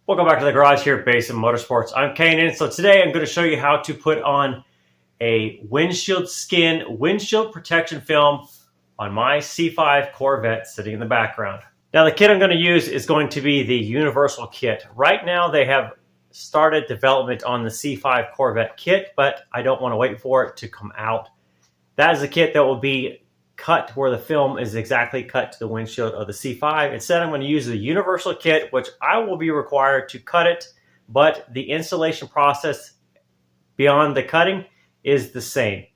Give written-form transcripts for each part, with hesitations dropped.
Welcome back to the garage here at Basin Motorsports. I'm Canaan. So today I'm going to show you how to put on a windshield skin windshield protection film on my C5 Corvette sitting in the background. Now the kit I'm going to use is going to be the universal kit. Right now they have started development on the C5 Corvette kit, but I don't want to wait for it to come out. That is a kit that will be cut where the film is exactly cut to the windshield of the C5. Instead, I'm going to use the universal kit, which I will be required to cut it, but the installation process beyond the cutting is the same.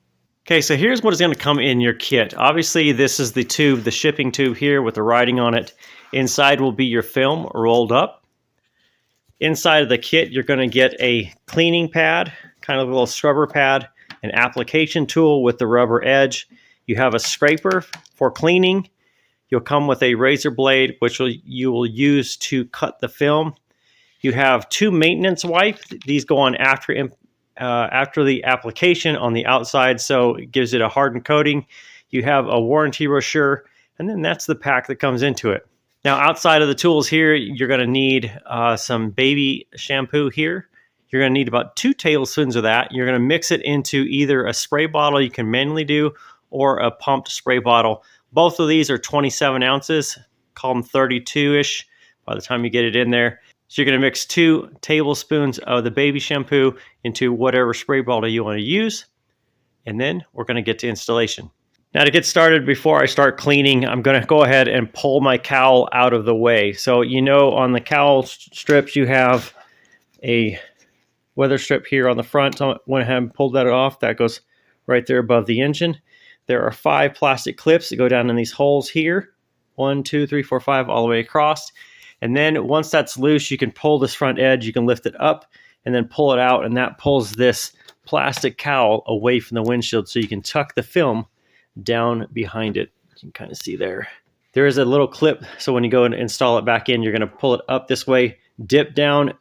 Okay, so here's what is going to come in your kit. Obviously, this is the tube, the shipping tube here with the writing on it. Inside will be your film rolled up. Inside of the kit, you're going to get a cleaning pad, kind of a little scrubber pad, an application tool with the rubber edge. You have a scraper for cleaning. You'll come with a razor blade, which you will use to cut the film. You have two maintenance wipes. These go on after the application on the outside, so it gives it a hardened coating. You have a warranty brochure, and then that's the pack that comes into it. Now, outside of the tools here, you're going to need some baby shampoo here. You're going to need about 2 tablespoons of that. You're going to mix it into either a spray bottle you can manually do or a pumped spray bottle. Both of these are 27 ounces, call them 32-ish by the time you get it in there. So you're going to mix 2 tablespoons of the baby shampoo into whatever spray bottle you want to use, and then we're going to get to installation. Now to get started, before I start cleaning, I'm going to go ahead and pull my cowl out of the way. So you know on the cowl strips you have a weather strip here on the front. So I went ahead and pulled that off. That goes right there above the engine. There are 5 plastic clips that go down in these holes here. 1, 2, 3, 4, 5, all the way across. And then once that's loose, you can pull this front edge, you can lift it up and then pull it out, and that pulls this plastic cowl away from the windshield so you can tuck the film down behind it. You can kind of see there. There is a little clip, so when you go and install it back in, you're going to pull it up this way, dip down,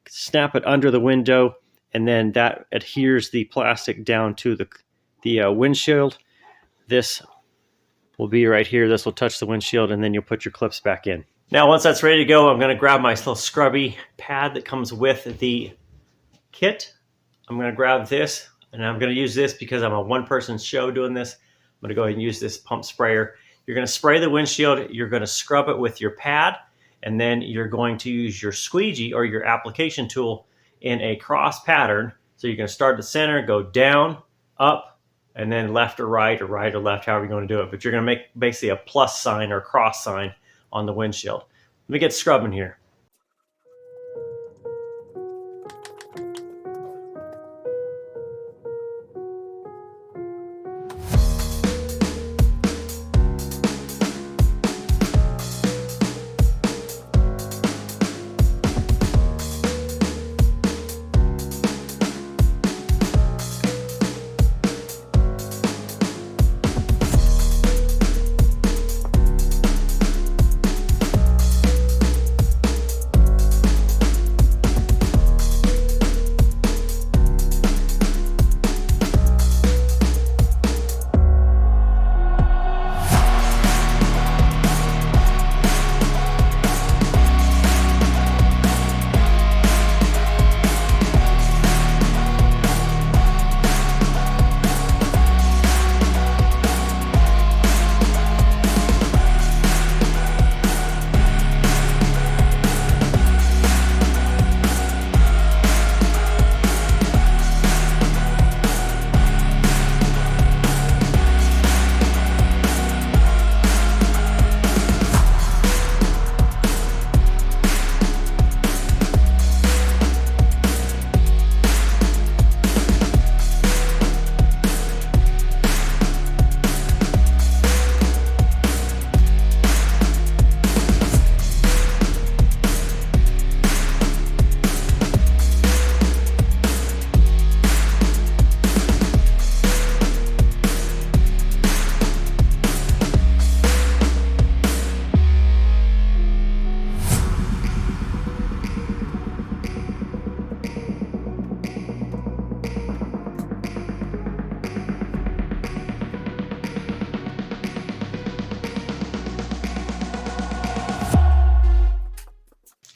snap it under the window, and then that adheres the plastic down to the windshield. This will be right here. This will touch the windshield, and then you'll put your clips back in. Now, once that's ready to go, I'm going to grab my little scrubby pad that comes with the kit. I'm going to grab this, and I'm going to use this because I'm a one-person show doing this. I'm going to go ahead and use this pump sprayer. You're going to spray the windshield. You're going to scrub it with your pad, and then you're going to use your squeegee or your application tool in a cross pattern. So you're going to start at the center, go down, up, and then left or right or left, however you're going to do it. But you're going to make basically a plus sign or cross sign on the windshield. Let me get scrubbing here.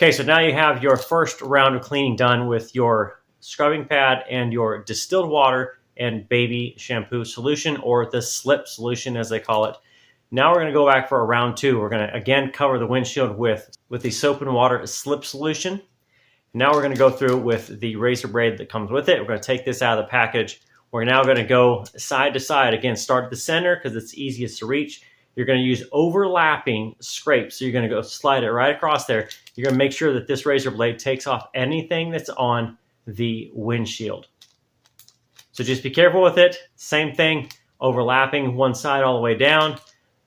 Okay, so now you have your first round of cleaning done with your scrubbing pad and your distilled water and baby shampoo solution, or the slip solution as they call it. Now we're going to go back for a round 2. We're going to again cover the windshield with the soap and water slip solution. Now we're going to go through with the razor blade that comes with it. We're going to take this out of the package. We're now going to go side to side. Again, start at the center because it's easiest to reach. You're going to use overlapping scrapes. So you're going to go slide it right across there. You're going to make sure that this razor blade takes off anything that's on the windshield. So just be careful with it. Same thing, overlapping one side all the way down,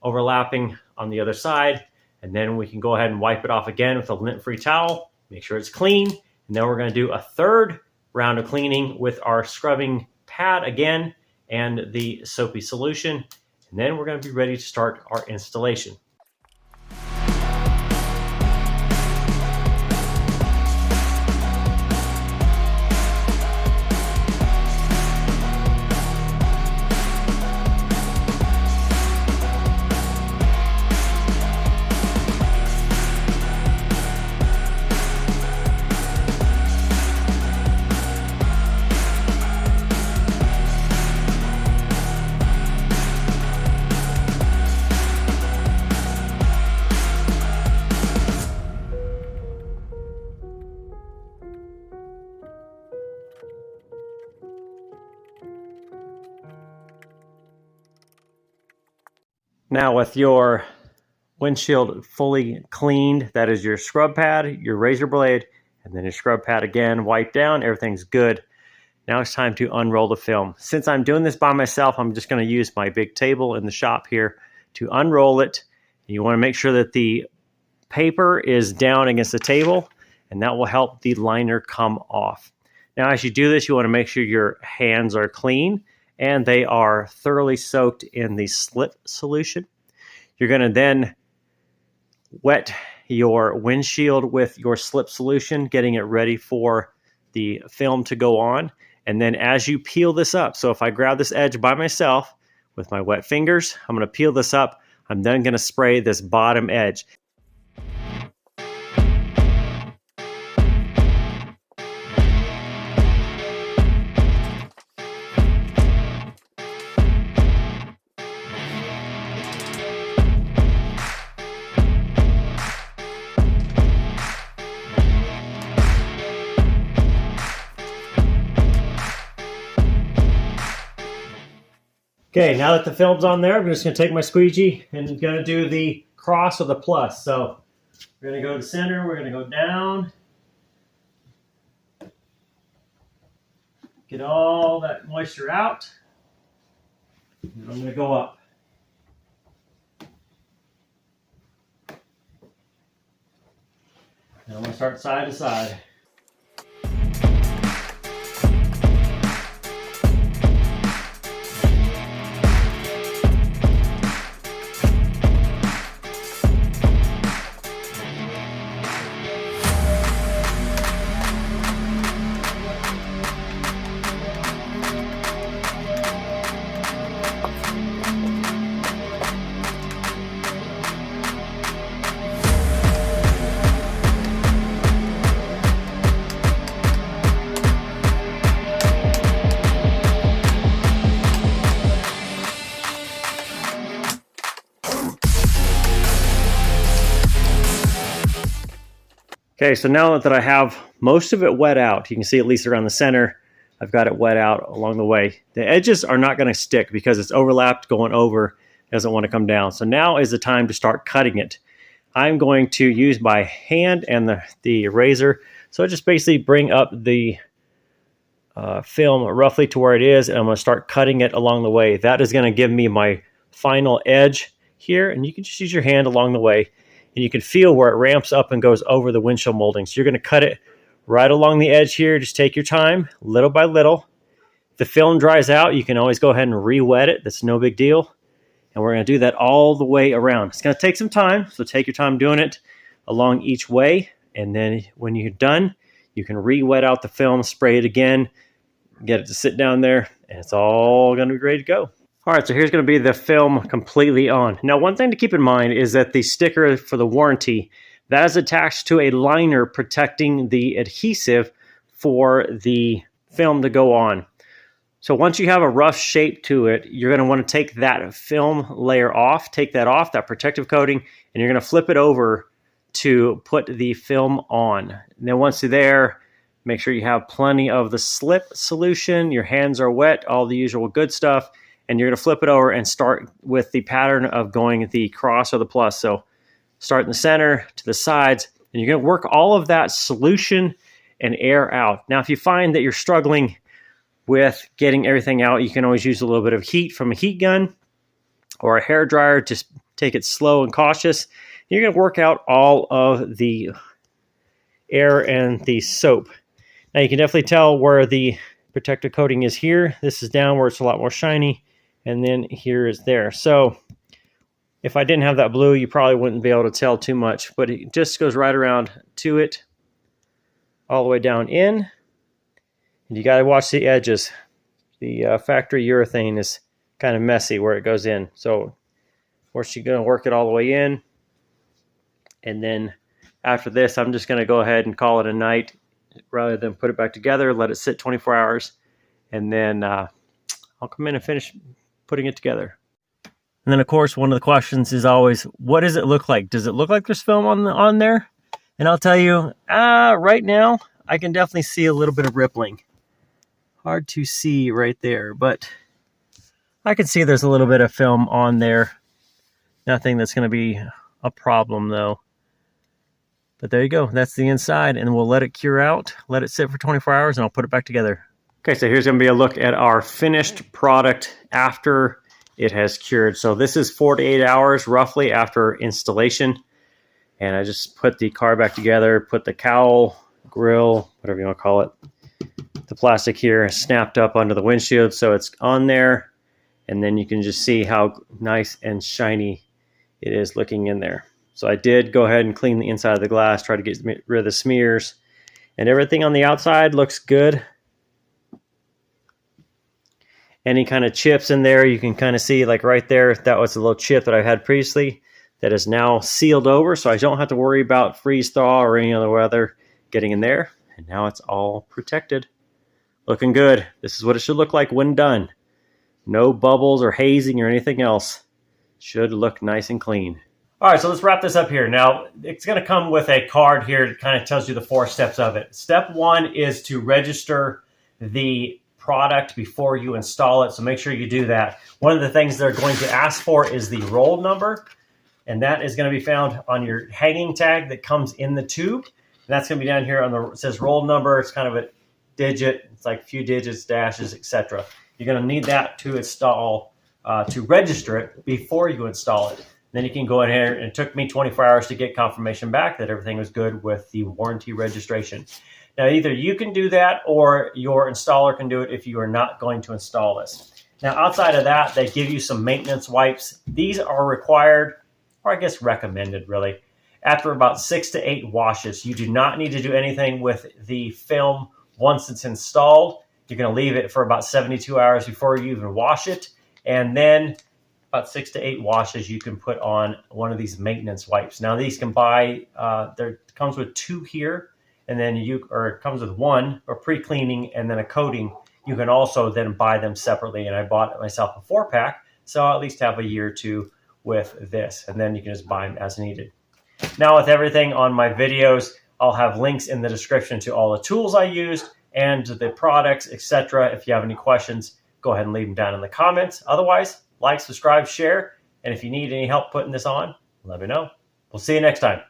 overlapping on the other side, and then we can go ahead and wipe it off again with a lint-free towel. Make sure it's clean. And then we're going to do a third round of cleaning with our scrubbing pad again and the soapy solution. And then we're going to be ready to start our installation. Now with your windshield fully cleaned, that is your scrub pad, your razor blade, and then your scrub pad again, wiped down, everything's good. Now it's time to unroll the film. Since I'm doing this by myself, I'm just going to use my big table in the shop here to unroll it. You want to make sure that the paper is down against the table, and that will help the liner come off. Now as you do this, you want to make sure your hands are clean and they are thoroughly soaked in the slip solution. You're going to then wet your windshield with your slip solution, getting it ready for the film to go on. And then as you peel this up, so if I grab this edge by myself with my wet fingers, I'm going to peel this up. I'm then going to spray this bottom edge. Okay, now that the film's on there, I'm just going to take my squeegee and I'm going to do the cross or the plus. So we're going to go to center, we're going to go down, get all that moisture out, and I'm going to go up. Now I'm going to start side to side. Okay, so now that I have most of it wet out, you can see at least around the center, I've got it wet out along the way. The edges are not going to stick because it's overlapped going over, it doesn't want to come down. So now is the time to start cutting it. I'm going to use my hand and the razor. So I just basically bring up the film roughly to where it is, and I'm going to start cutting it along the way. That is going to give me my final edge here, and you can just use your hand along the way. And you can feel where it ramps up and goes over the windshield molding. So you're going to cut it right along the edge here. Just take your time, little by little. If the film dries out, you can always go ahead and re-wet it. That's no big deal. And we're going to do that all the way around. It's going to take some time, so take your time doing it along each way. And then when you're done, you can re-wet out the film, spray it again, get it to sit down there, and it's all going to be ready to go. All right, so here's going to be the film completely on. Now, one thing to keep in mind is that the sticker for the warranty, that is attached to a liner protecting the adhesive for the film to go on. So once you have a rough shape to it, you're going to want to take that film layer off, take that off, that protective coating, and you're going to flip it over to put the film on. And then once you're there, make sure you have plenty of the slip solution, your hands are wet, all the usual good stuff, and you're going to flip it over and start with the pattern of going the cross or the plus. So start in the center to the sides, and you're going to work all of that solution and air out. Now, if you find that you're struggling with getting everything out, you can always use a little bit of heat from a heat gun or a hair dryer. Just take it slow and cautious. You're going to work out all of the air and the soap. Now you can definitely tell where the protective coating is here. This is down where it's a lot more shiny, and then here is there. So if I didn't have that blue, you probably wouldn't be able to tell too much, but it just goes right around to it, all the way down in. And you got to watch the edges. The factory urethane is kind of messy where it goes in. So of course you're going to work it all the way in. And then after this, I'm just going to go ahead and call it a night rather than put it back together, let it sit 24 hours. And then I'll come in and finish putting it together. And then of course, one of the questions is always, what does it look like? Does it look like there's film on there? And I'll tell you, right now, I can definitely see a little bit of rippling. Hard to see right there, but I can see there's a little bit of film on there. Nothing that's going to be a problem though. But there you go. That's the inside, and we'll let it cure out, let it sit for 24 hours, and I'll put it back together. Okay, so here's going to be a look at our finished product after it has cured. So this is 4 to 8 hours roughly after installation. And I just put the car back together, put the cowl, grill, whatever you want to call it, the plastic here snapped up onto the windshield, so it's on there, and then you can just see how nice and shiny it is looking in there. So I did go ahead and clean the inside of the glass, try to get rid of the smears, and everything on the outside looks good. Any kind of chips in there, you can kind of see, like right there, that was a little chip that I had previously that is now sealed over, so I don't have to worry about freeze thaw or any other weather getting in there. And now it's all protected. Looking good. This is what it should look like when done. No bubbles or hazing or anything else. Should look nice and clean. All right, so let's wrap this up here. Now, it's going to come with a card here that kind of tells you the 4 steps of it. Step 1 is to register the product before you install it, so make sure you do that. One of the things they're going to ask for is the roll number, and that is going to be found on your hanging tag that comes in the tube. And that's going to be down here on the, it says roll number. It's kind of a digit. It's like a few digits, dashes, etc. You're going to need that to install, to register it before you install it. Then you can go in here, and it took me 24 hours to get confirmation back that everything was good with the warranty registration. Now, either you can do that or your installer can do it if you are not going to install this. Now, outside of that, they give you some maintenance wipes. These are required, or I guess recommended really, after about 6 to 8 washes. You do not need to do anything with the film once it's installed. You're going to leave it for about 72 hours before you even wash it. And then about 6 to 8 washes, you can put on one of these maintenance wipes. Now, these can buy, there comes with 2 here, and then it comes with 1, or pre-cleaning, and then a coating. You can also then buy them separately, and I bought myself a 4-pack, so I'll at least have a year or 2 with this, and then you can just buy them as needed. Now, with everything on my videos, I'll have links in the description to all the tools I used and the products, etc. If you have any questions, go ahead and leave them down in the comments. Otherwise, like, subscribe, share, and if you need any help putting this on, let me know. We'll see you next time.